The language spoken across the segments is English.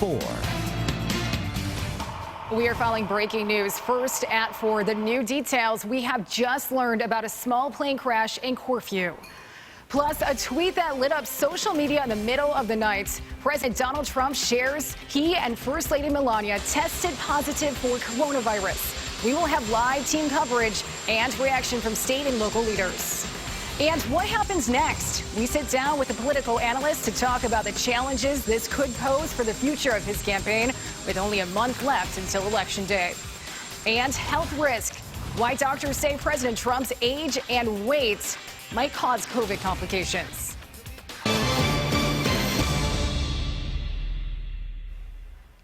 4. We are following breaking news. First at 4, the new details. We have just learned about a small plane crash in Corfu. Plus, a tweet that lit up social media in the middle of the night. President Donald Trump shares he and First Lady Melania tested positive for coronavirus. We will have live team coverage and reaction from state and local leaders. And what happens next? We sit down with a political analyst to talk about the challenges this could pose for the future of his campaign, with only a month left until Election Day. And health risk. Why doctors say President Trump's age and weight might cause COVID complications.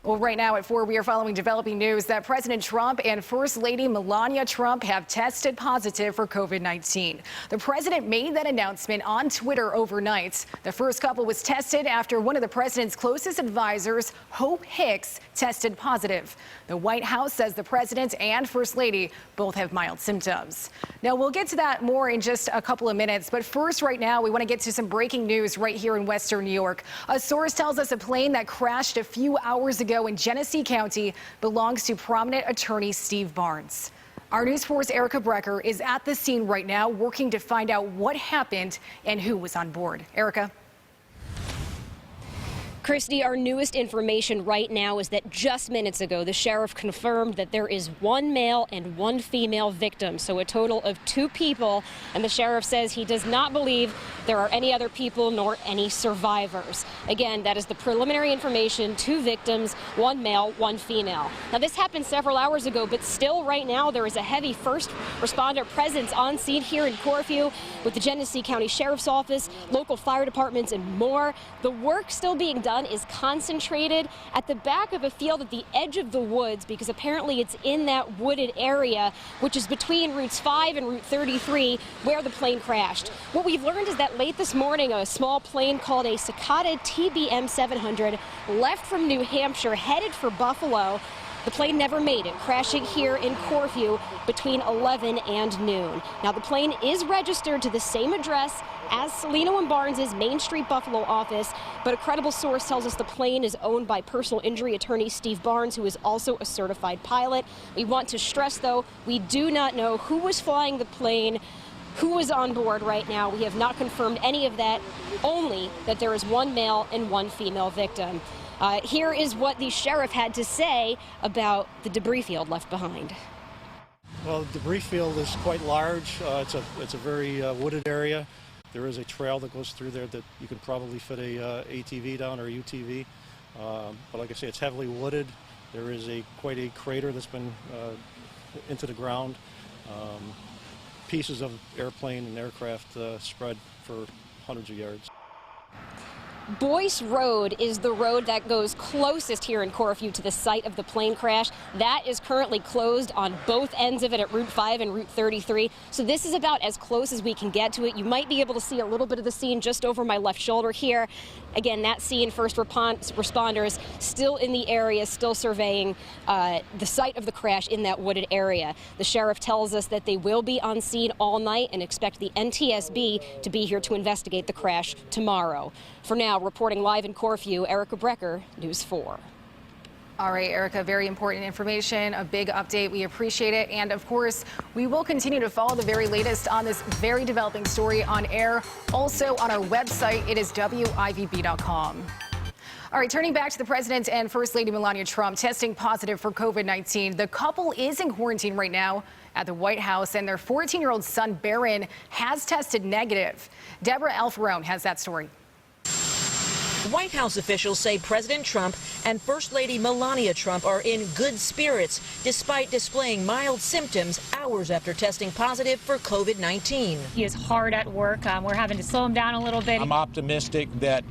Well, right now at 4, we are following developing news that President Trump and First Lady Melania Trump have tested positive for COVID-19. The president made that announcement on Twitter overnight. The first couple was tested after one of the president's closest advisors, Hope Hicks, tested positive. The White House says the president and First Lady both have mild symptoms. Now, we'll get to that more in just a couple of minutes. But first, right now, we want to get to some breaking news right here in Western New York. A source tells us a plane that crashed a few hours ago in Genesee County belongs to prominent attorney Steve Barnes. Our News 4's Erica Brecker is at the scene right now working to find out what happened and who was on board. Erica. Christy, our newest information right now is that just minutes ago, the sheriff confirmed that there is one male and one female victim, so a total of 2 people. And the sheriff says he does not believe there are any other people nor any survivors. Again, that is the preliminary information: 2 victims, 1 male, 1 female. Now, this happened several hours ago, but still right now there is a heavy first responder presence on scene here in Corfu with the Genesee County Sheriff's Office, local fire departments, and more. The work still being done is concentrated at the back of a field at the edge of the woods, because apparently it's in that wooded area, which is between routes 5 and route 33, where the plane crashed. What we've learned is that late this morning, a small plane called a Cicada TBM 700 left from New Hampshire, headed for Buffalo. The plane never made it, crashing here in Corfu between 11 and noon. Now, the plane is registered to the same address as Celino and Barnes' Main Street Buffalo office, but a credible source tells us the plane is owned by personal injury attorney Steve Barnes, who is also a certified pilot. We want to stress, though, we do not know who was flying the plane, who was on board right now. We have not confirmed any of that, only that there is 1 male and 1 female victim. Here is what the sheriff had to say about the debris field left behind. Well, the debris field is quite large. It's a very wooded area. There is a trail that goes through there that you can probably fit a ATV down or a UTV. But like I say, it's heavily wooded. There is quite a crater that's been into the ground. Pieces of airplane and aircraft spread for hundreds of yards. Boyce Road is the road that goes closest here in Corfu to the site of the plane crash. That is currently closed on both ends of it at Route 5 and Route 33. So this is about as close as we can get to it. You might be able to see a little bit of the scene just over my left shoulder here. Again, that scene, first responders still in the area, still surveying the site of the crash in that wooded area. The sheriff tells us that they will be on scene all night and expect the NTSB to be here to investigate the crash tomorrow. For now, reporting live in Corfu, Erica Brecker, News 4. All right, Erica, very important information, a big update. We appreciate it. And of course, we will continue to follow the very latest on this very developing story on air. Also on our website, it is WIVB.com. All right, turning back to the president and First Lady Melania Trump testing positive for COVID-19. The couple is in quarantine right now at the White House, and their 14-year-old son, Barron, has tested negative. Deborah Alfarone has that story. White House officials say President Trump and First Lady Melania Trump are in good spirits despite displaying mild symptoms hours after testing positive for COVID-19. He is hard at work. We're having to slow him down a little bit. I'm optimistic that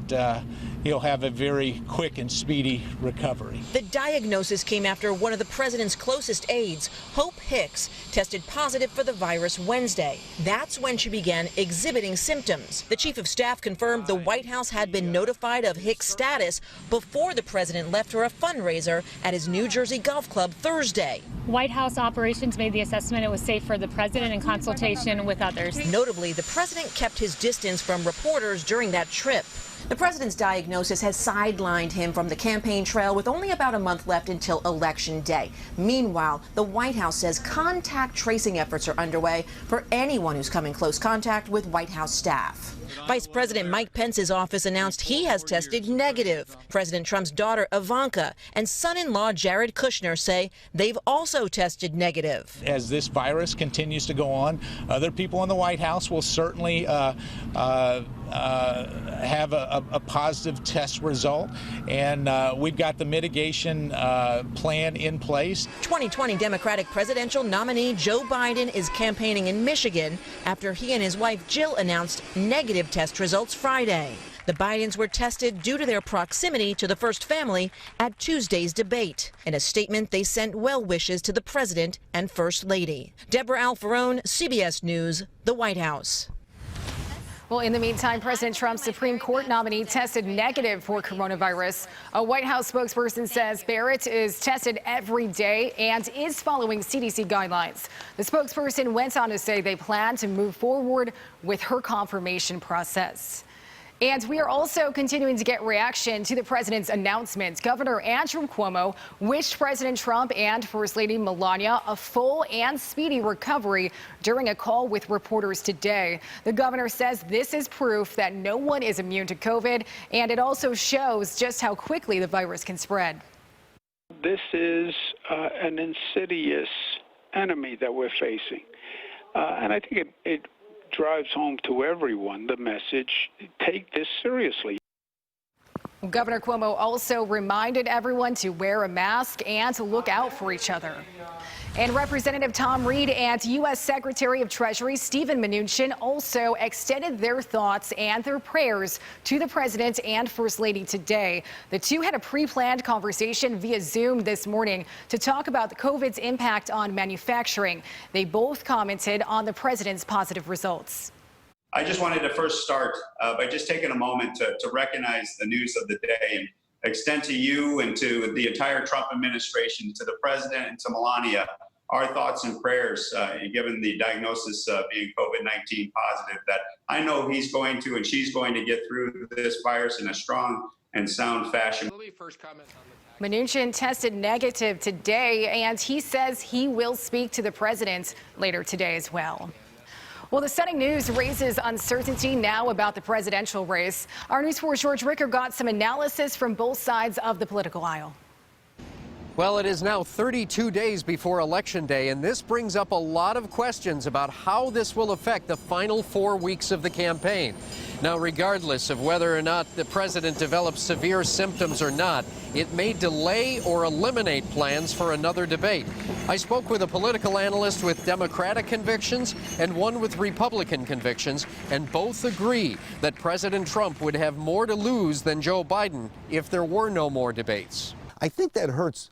he'll have a very quick and speedy recovery. The diagnosis came after one of the president's closest aides, Hope Hicks, tested positive for the virus Wednesday. That's when she began exhibiting symptoms. The chief of staff confirmed the White House had been notified of Hicks' status before the president left for a fundraiser at his New Jersey golf club Thursday. White House operations made the assessment it was safe for the president in consultation with others. Notably, the president kept his distance from reporters during that trip. The president's diagnosis has sidelined him from the campaign trail with only about a month left until Election Day. Meanwhile, the White House says contact tracing efforts are underway for anyone who's come in close contact with White House staff. Vice President Mike Pence's office announced he has tested negative. President Trump's daughter Ivanka and son-in-law Jared Kushner say they've also tested negative. As this virus continues to go on, other people in the White House will certainly have a positive test result, and we've got the mitigation plan in place. 2020 Democratic presidential nominee Joe Biden is campaigning in Michigan after he and his wife Jill announced negative test results Friday. The Bidens were tested due to their proximity to the First Family at Tuesday's debate. In a statement, they sent well wishes to the president and First Lady. Deborah Alfarone, CBS News, the White House. Well, in the meantime, President Trump's Supreme Court nominee tested negative for coronavirus. A White House spokesperson says Barrett is tested every day and is following CDC guidelines. The spokesperson went on to say they plan to move forward with her confirmation process. And we are also continuing to get reaction to the president's announcement. Governor Andrew Cuomo wished President Trump and First Lady Melania a full and speedy recovery during a call with reporters today. The governor says this is proof that no one is immune to COVID, and it also shows just how quickly the virus can spread. This is an insidious enemy that we're facing, and I think it drives home to everyone the message, take this seriously. Governor Cuomo also reminded everyone to wear a mask and to look out for each other. And Representative Tom Reed and U.S. Secretary of Treasury Steven Mnuchin also extended their thoughts and their prayers to the president and First Lady today. The two had a pre-planned conversation via Zoom this morning to talk about the COVID's impact on manufacturing. They both commented on the president's positive results. I just wanted to first start by just taking a moment to recognize the news of the day and extend to you and to the entire Trump administration, to the president and to Melania, our thoughts and prayers, given the diagnosis being COVID-19 positive, that I know he's going to and she's going to get through this virus in a strong and sound fashion. Mnuchin tested negative today, and he says he will speak to the president later today as well. Well, the stunning news raises uncertainty now about the presidential race. Our News 4's George Ricker got some analysis from both sides of the political aisle. Well, it is now 32 days before Election Day, and this brings up a lot of questions about how this will affect the final 4 weeks of the campaign. Now, regardless of whether or not the president develops severe symptoms or not, it may delay or eliminate plans for another debate. I spoke with a political analyst with Democratic convictions and one with Republican convictions, and both agree that President Trump would have more to lose than Joe Biden if there were no more debates. I think that hurts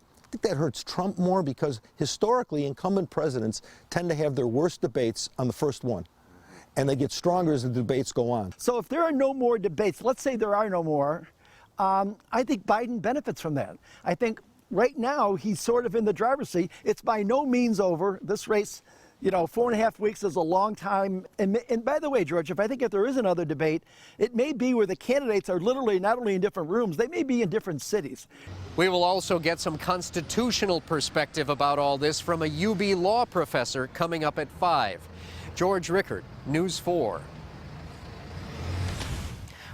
Trump more because historically incumbent presidents tend to have their worst debates on the first one, and they get stronger as the debates go on. So if there are no more debates, let's say there are no more, I think Biden benefits from that. I think right now he's sort of in the driver's seat. It's by no means over. This race, 4.5 weeks is a long time. And by the way, George, if there is another debate, it may be where the candidates are literally not only in different rooms, they may be in different cities. We will also get some constitutional perspective about all this from a UB law professor coming up at 5. George Rickert, News 4.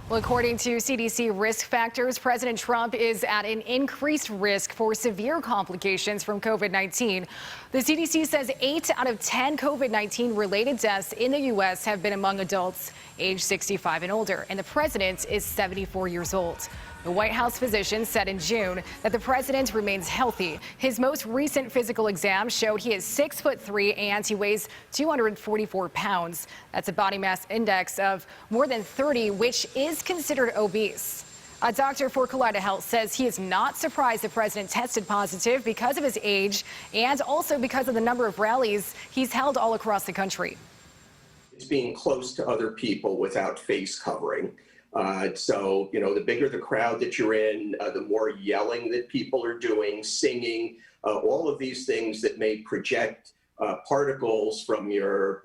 Well, according to CDC risk factors, President Trump is at an increased risk for severe complications from COVID-19. The CDC says 8 out of 10 COVID-19 related deaths in the U.S. have been among adults age 65 and older, and the president is 74 years old. The White House physician said in June that the president remains healthy. His most recent physical exam showed he is 6'3" and he weighs 244 pounds. That's a body mass index of more than 30, which is considered obese. A doctor for Kaleida Health says he is not surprised the president tested positive because of his age and also because of the number of rallies he's held all across the country. It's being close to other people without face covering. So, the bigger the crowd that you're in, the more yelling that people are doing, singing, all of these things that may project particles from your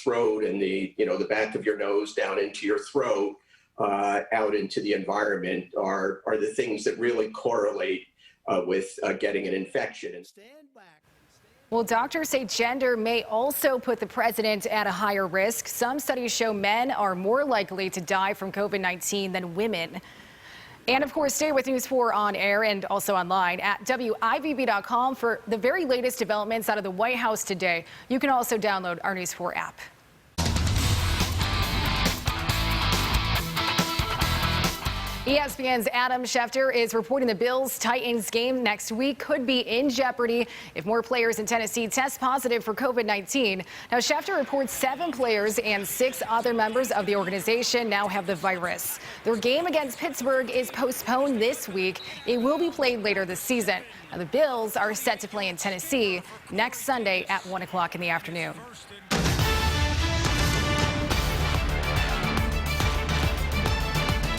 throat and the back of your nose down into your throat out into the environment are the things that really correlate with getting an infection. Well, doctors say gender may also put the president at a higher risk. Some studies show men are more likely to die from COVID-19 than women. And of course, stay with News 4 on air and also online at WIVB.com for the very latest developments out of the White House today. You can also download our News 4 app. ESPN's Adam Schefter is reporting the Bills-Titans game next week could be in jeopardy if more players in Tennessee test positive for COVID-19. Now, Schefter reports 7 players and 6 other members of the organization now have the virus. Their game against Pittsburgh is postponed this week. It will be played later this season. Now, the Bills are set to play in Tennessee next Sunday at 1 o'clock in the afternoon.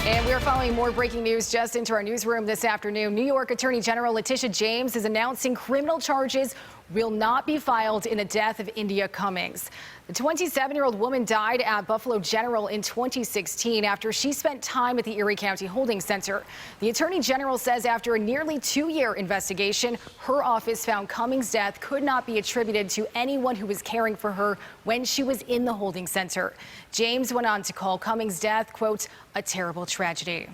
And we're following more breaking news just into our newsroom this afternoon. New York Attorney General Letitia James is announcing criminal charges will not be filed in the death of India Cummings. The 27-year-old woman died at Buffalo General in 2016 after she spent time at the Erie County Holding Center. The Attorney General says after a nearly 2-year investigation, her office found Cummings' death could not be attributed to anyone who was caring for her when she was in the holding center. James went on to call Cummings' death, quote, a terrible tragedy.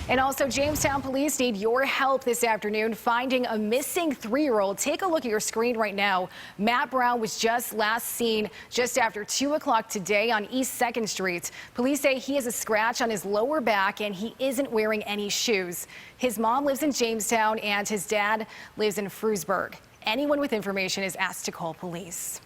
And also, Jamestown police need your help this afternoon finding a missing 3-year-old. Take a look at your screen right now. Matt Brown was just last seen just after 2 o'clock today on East 2nd Street. Police say he has a scratch on his lower back and he isn't wearing any shoes. His mom lives in Jamestown and his dad lives in Frewsburg. Anyone with information is asked to call police.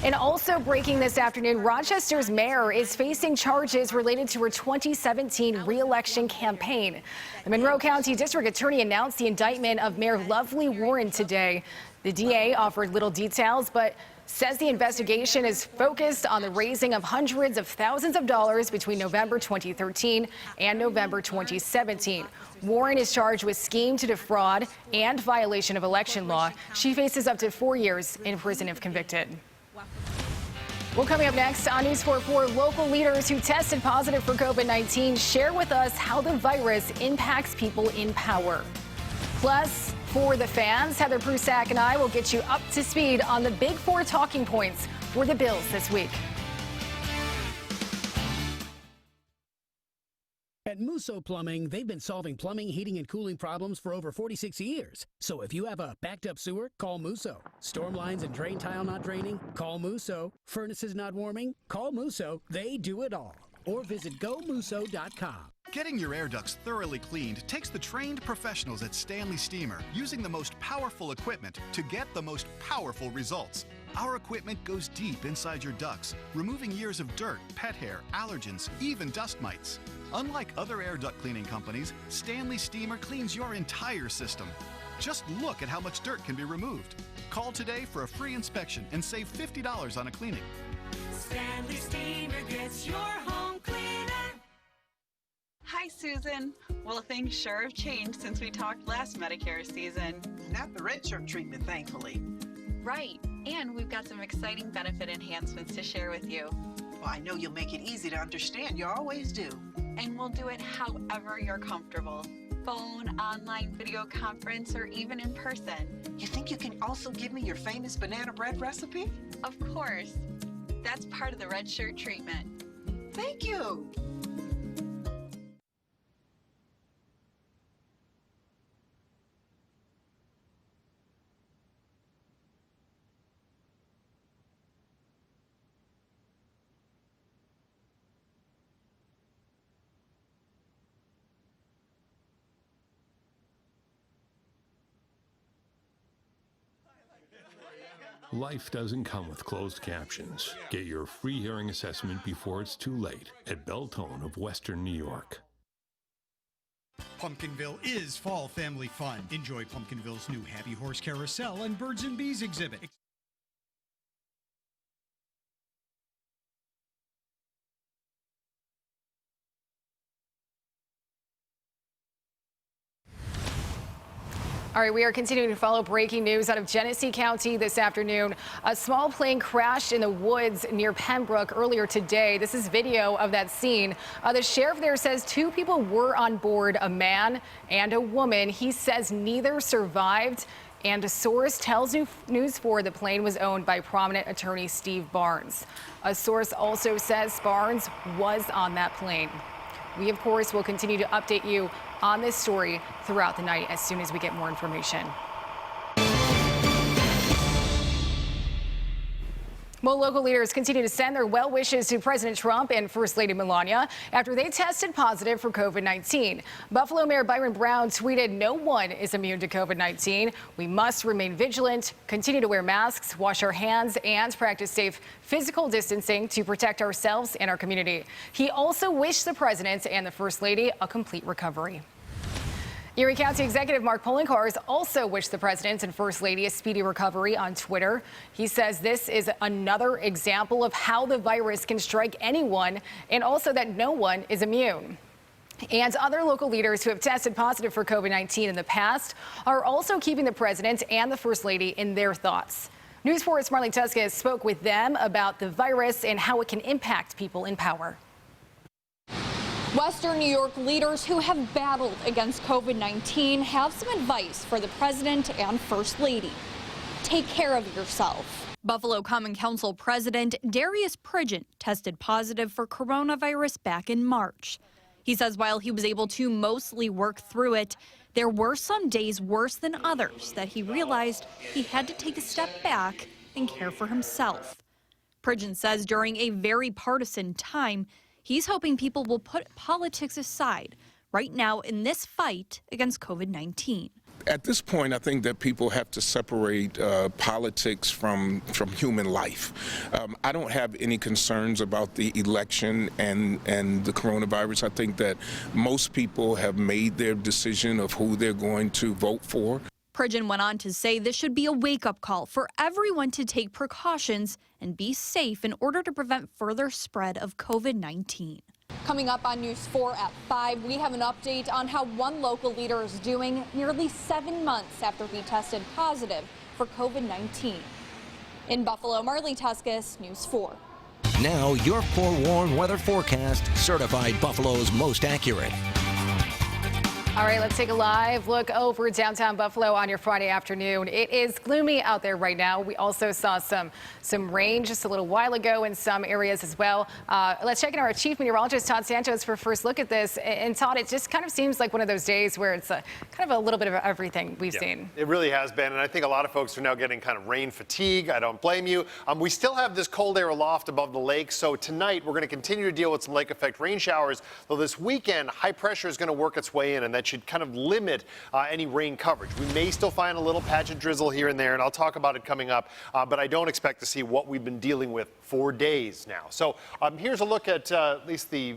And also breaking this afternoon, Rochester's mayor is facing charges related to her 2017 re-election campaign. The Monroe County District Attorney announced the indictment of Mayor Lovely Warren today. The DA offered little details, but says the investigation is focused on the raising of hundreds of thousands of dollars between November 2013 and November 2017. Warren is charged with scheme to defraud and violation of election law. She faces up to 4 years in prison if convicted. Well, coming up next on News 4, local leaders who tested positive for COVID-19 share with us how the virus impacts people in power. Plus, for the fans, Heather Prusak and I will get you up to speed on the big 4 talking points for the Bills this week. At Musso Plumbing, they've been solving plumbing, heating, and cooling problems for over 46 years. So if you have a backed-up sewer, call Musso. Storm lines and drain tile not draining? Call Musso. Furnaces not warming? Call Musso. They do it all. Or visit GoMusso.com. Getting your air ducts thoroughly cleaned takes the trained professionals at Stanley Steamer using the most powerful equipment to get the most powerful results. Our equipment goes deep inside your ducts, removing years of dirt, pet hair, allergens, even dust mites. Unlike other air duct cleaning companies, Stanley Steamer cleans your entire system. Just look at how much dirt can be removed. Call today for a free inspection and save $50 on a cleaning. Stanley Steamer gets your home cleaner. Hi, Susan. Well, things sure have changed since we talked last Medicare season. Not the red shirt treatment, thankfully. Right. And we've got some exciting benefit enhancements to share with you. Well, I know you'll make it easy to understand. You always do. And we'll do it however you're comfortable. Phone, online video conference, or even in person. You think you can also give me your famous banana bread recipe? Of course. That's part of the red shirt treatment. Thank you. Life doesn't come with closed captions. Get your free hearing assessment before it's too late at Beltone of Western New York. Pumpkinville is fall family fun. Enjoy Pumpkinville's new Happy Horse Carousel and Birds and Bees exhibit. All right, we are continuing to follow breaking news out of Genesee County this afternoon. A small plane crashed in the woods near Pembroke earlier today. This is video of that scene. The sheriff there says 2 people were on board, a man and a woman. He says neither survived. And a source tells News 4 the plane was owned by prominent attorney Steve Barnes. A source also says Barnes was on that plane. We, of course, will continue to update you on this story throughout the night as soon as we get more information. Well, local leaders continue to send their well wishes to President Trump and First Lady Melania after they tested positive for COVID-19. Buffalo Mayor Byron Brown tweeted, "No one is immune to COVID-19. We must remain vigilant, continue to wear masks, wash our hands, and practice safe physical distancing to protect ourselves and our community." He also wished the president and the First Lady a complete recovery. Erie County Executive Mark Poloncarz also wished the president and First Lady a speedy recovery on Twitter. He says this is another example of how the virus can strike anyone and also that no one is immune. And other local leaders who have tested positive for COVID-19 in the past are also keeping the president and the First Lady in their thoughts. News 4's Marlene Tuscas spoke with them about the virus and how it can impact people in power. Western New York leaders who have battled against COVID-19 have some advice for the president and First Lady. Take care of yourself. Buffalo Common Council President Darius Pridgen tested positive for coronavirus back in March. He says while he was able to mostly work through it, there were some days worse than others that he realized he had to take a step back and care for himself. Pridgen says during a very partisan time, he's hoping people will put politics aside right now in this fight against COVID-19. At this point, I think that people have to separate politics from human life. I don't have any concerns about the election and the coronavirus. I think that most people have made their decision of who they're going to vote for. Pridgen went on to say this should be a wake-up call for everyone to take precautions and be safe in order to prevent further spread of COVID-19. Coming up on News 4 at 5, we have an update on how one local leader is doing nearly 7 months after he tested positive for COVID-19. In Buffalo, Marlene Tuscas, News 4. Now your forewarned weather forecast, certified Buffalo's most accurate. All right, let's take a live look over downtown Buffalo on your Friday afternoon. It is gloomy out there right now. We also saw some rain just a little while ago in some areas as well. Let's check in our chief meteorologist, Todd Santos, for a first look at this. And Todd, it just kind of seems like one of those days where it's kind of a little bit of everything we've seen. It really has been, and I think a lot of folks are now getting kind of rain fatigue. I don't blame you. We still have this cold air aloft above the lake, so tonight we're going to continue to deal with some lake effect rain showers, though this weekend high pressure is going to work its way in, and that should kind of limit any rain coverage. We may still find a little patch of drizzle here and there, and I'll talk about it coming up, but I don't expect to see what we've been dealing with for days now. So here's a look at least the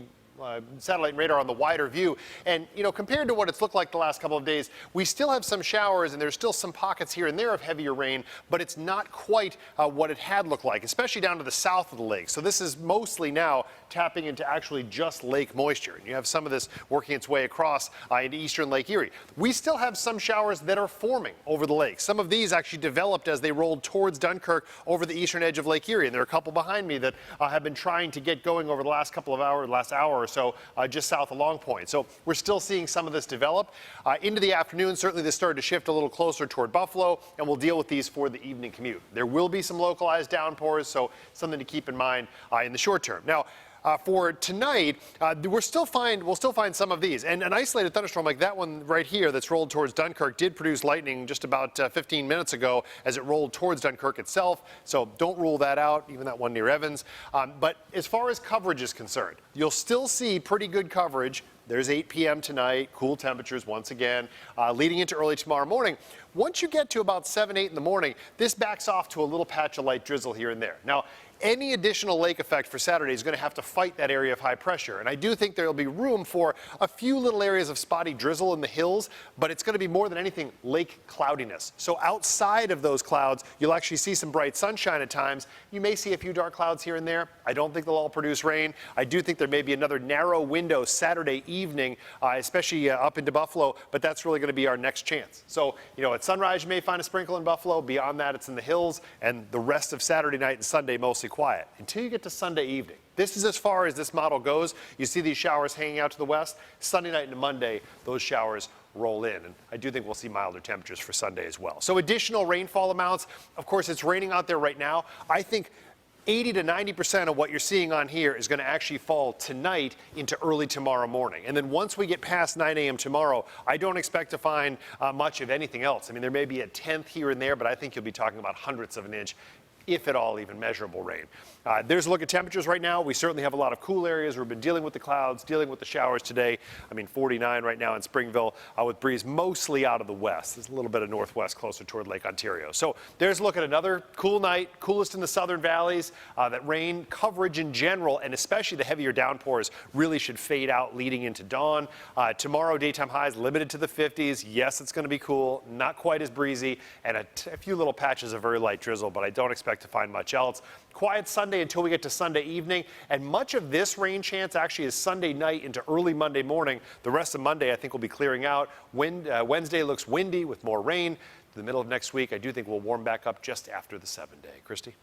satellite and radar on the wider view. And, you know, compared to what it's looked like the last couple of days, we still have some showers and there's still some pockets here and there of heavier rain, but it's not quite what it had looked like, especially down to the south of the lake. So this is mostly now tapping into actually just lake moisture. And you have some of this working its way across into eastern Lake Erie. We still have some showers that are forming over the lake. Some of these actually developed as they rolled towards Dunkirk over the eastern edge of Lake Erie. And there are a couple behind me that have been trying to get going over the last couple of hours, last hour or so, just south of Long Point. So we're still seeing some of this develop. Into the afternoon, certainly this started to shift a little closer toward Buffalo, and we'll deal with these for the evening commute. There will be some localized downpours, so something to keep in mind in the short term. Now, for tonight, we'll still find some of these. And an isolated thunderstorm like that one right here that's rolled towards Dunkirk did produce lightning just about 15 minutes ago as it rolled towards Dunkirk itself. So don't rule that out, even that one near Evans. But as far as coverage is concerned, you'll still see pretty good coverage. There's 8 p.m. tonight, cool temperatures once again, leading into early tomorrow morning. Once you get to about 7, 8 in the morning, this backs off to a little patch of light drizzle here and there. Now, any additional lake effect for Saturday is going to have to fight that area of high pressure. And I do think there will be room for a few little areas of spotty drizzle in the hills, but it's going to be more than anything lake cloudiness. So outside of those clouds, you'll actually see some bright sunshine at times. You may see a few dark clouds here and there. I don't think they'll all produce rain. I do think there may be another narrow window Saturday evening evening, especially up into Buffalo, but that's really going to be our next chance. So, at sunrise, you may find a sprinkle in Buffalo. Beyond that, it's in the hills, and the rest of Saturday night and Sunday mostly quiet until you get to Sunday evening. This is as far as this model goes. You see these showers hanging out to the west. Sunday night into Monday, those showers roll in. And I do think we'll see milder temperatures for Sunday as well. So additional rainfall amounts. Of course, it's raining out there right now. I think 80 to 90% of what you're seeing on here is going to actually fall tonight into early tomorrow morning. And then once we get past 9 a.m. tomorrow, I don't expect to find much of anything else. I mean, there may be a tenth here and there, but I think you'll be talking about hundredths of an inch, if at all, even measurable rain. There's a look at temperatures right now. We certainly have a lot of cool areas. We've been dealing with the clouds, dealing with the showers today. I mean, 49 right now in Springville with breeze mostly out of the west. There's a little bit of northwest closer toward Lake Ontario. So there's a look at another cool night, coolest in the southern valleys. That rain coverage in general, and especially the heavier downpours, really should fade out leading into dawn. Tomorrow, daytime highs limited to the 50s. Yes, it's going to be cool, not quite as breezy, and a few little patches of very light drizzle, but I don't expect to find much else. Quiet Sunday until we get to Sunday evening, and much of this rain chance actually is Sunday night into early Monday morning. The rest of Monday, I think, will be clearing out. Wednesday looks windy with more rain. To the middle of next week, I do think we'll warm back up just after the 7-day. Christy?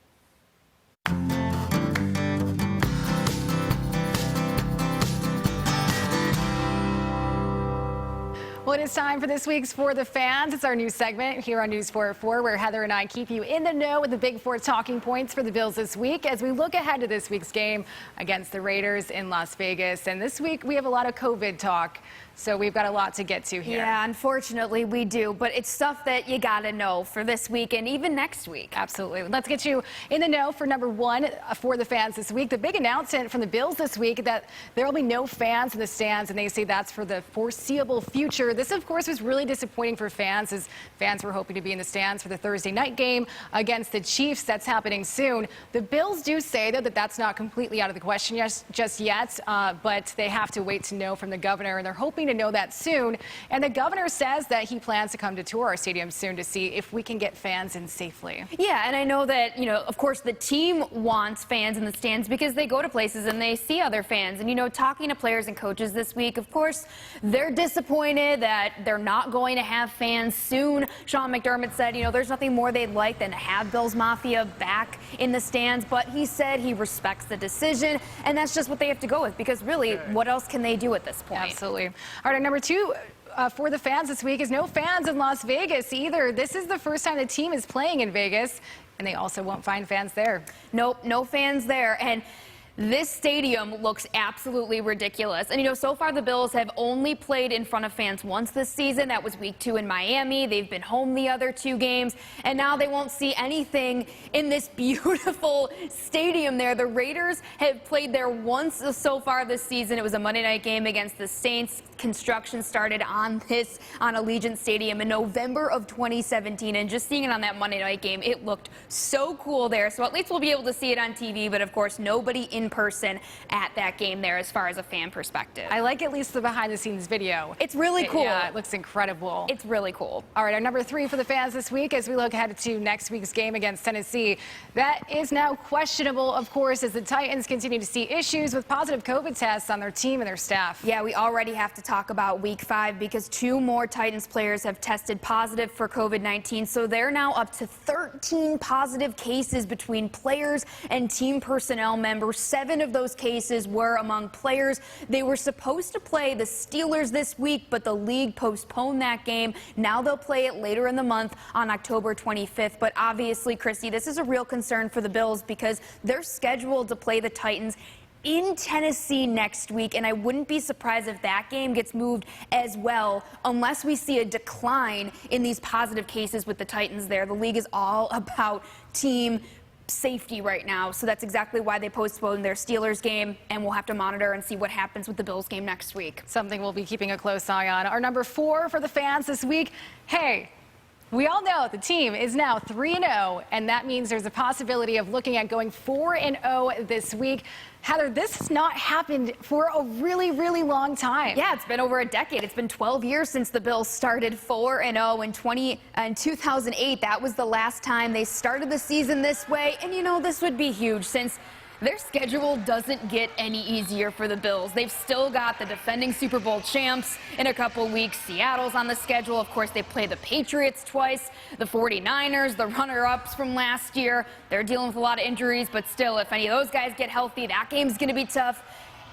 Well, it is time for this week's For the Fans. It's our new segment here on News 4 at 4, where Heather and I keep you in the know with the big four talking points for the Bills this week as we look ahead to this week's game against the Raiders in Las Vegas. And this week we have a lot of COVID talk, so we've got a lot to get to here. Yeah, unfortunately we do, but it's stuff that you got to know for this week and even next week. Absolutely. Let's get you in the know for number one for the fans this week. The big announcement from the Bills this week that there will be no fans in the stands, and they say that's for the foreseeable future. This, of course, was really disappointing for fans, as fans were hoping to be in the stands for the Thursday night game against the Chiefs. That's happening soon. The Bills do say, though, that that's not completely out of the question just yet, but they have to wait to know from the governor, and they're hoping to know that soon. And the governor says that he plans to come to tour our stadium soon to see if we can get fans in safely. Yeah, and I know that, of course, the team wants fans in the stands because they go to places and they see other fans. And, talking to players and coaches this week, of course, they're disappointed that they're not going to have fans soon. Sean McDermott said, there's nothing more they'd like than to have Bills Mafia back in the stands, but he said he respects the decision, and that's just what they have to go with, because really, what else can they do at this point? Absolutely. All right, our number two for the fans this week is no fans in Las Vegas either. This is the first time the team is playing in Vegas, and they also won't find fans there. Nope, no fans there. And this stadium looks absolutely ridiculous. And, so far the Bills have only played in front of fans once this season. That was week 2 in Miami. They've been home the other 2 games. And now they won't see anything in this beautiful stadium there. The Raiders have played there once so far this season. It was a Monday night game against the Saints. Construction started on Allegiant Stadium in November of 2017. And just seeing it on that Monday night game, it looked so cool there. So at least we'll be able to see it on TV. But, of course, nobody in person at that game there as far as a fan perspective. I like at least the behind-the-scenes video. It's really cool. Yeah, it looks incredible. It's really cool. All right, our number 3 for the fans this week as we look ahead to next week's game against Tennessee. That is now questionable, of course, as the Titans continue to see issues with positive COVID tests on their team and their staff. Yeah, we already have to talk about week 5 because 2 more Titans players have tested positive for COVID-19. So they're now up to 13 positive cases between players and team personnel members. 7 of those cases were among players. They were supposed to play the Steelers this week, but the league postponed that game. Now they'll play it later in the month on October 25th. But obviously, Christy, this is a real concern for the Bills because they're scheduled to play the Titans in Tennessee next week, and I wouldn't be surprised if that game gets moved as well unless we see a decline in these positive cases with the Titans there. The league is all about team safety right now, so that's exactly why they postponed their Steelers game, and we'll have to monitor and see what happens with the Bills game next week. Something we'll be keeping a close eye on. Our number 4 for the fans this week. Hey, we all know the team is now 3-0, and that means there's a possibility of looking at going 4-0 this week. Heather, this has not happened for a really, really long time. Yeah, it's been over a decade. It's been 12 years since the Bills started 4-0 in 2008. That was the last time they started the season this way. And, this would be huge since Their schedule doesn't get any easier for the Bills. They've still got the defending Super Bowl champs in a couple weeks. Seattle's on the schedule. Of course, they play the Patriots twice, the 49ers, the runner-ups from last year. They're dealing with a lot of injuries, but still, if any of those guys get healthy, that game's going to be tough.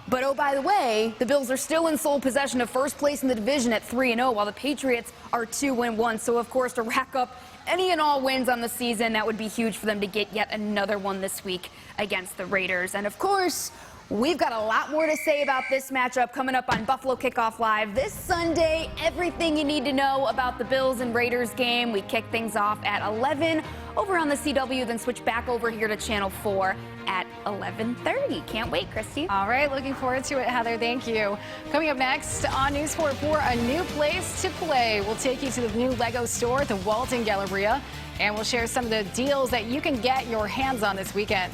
But, oh, by the way, the Bills are still in sole possession of first place in the division at 3-0, while the Patriots are 2-1. So, of course, to rack up any and all wins on the season, that would be huge for them to get yet another one this week against the Raiders. And, of course, we've got a lot more to say about this matchup coming up on Buffalo Kickoff Live this Sunday. Everything you need to know about the Bills and Raiders game. We kick things off at 11 over on the CW, then switch back over here to Channel 4 at 11:30. Can't wait, Christy. All right, looking forward to it, Heather. Thank you. Coming up next on News 4, a new place to play. We'll take you to the new Lego store at the Walton Galleria, and we'll share some of the deals that you can get your hands on this weekend.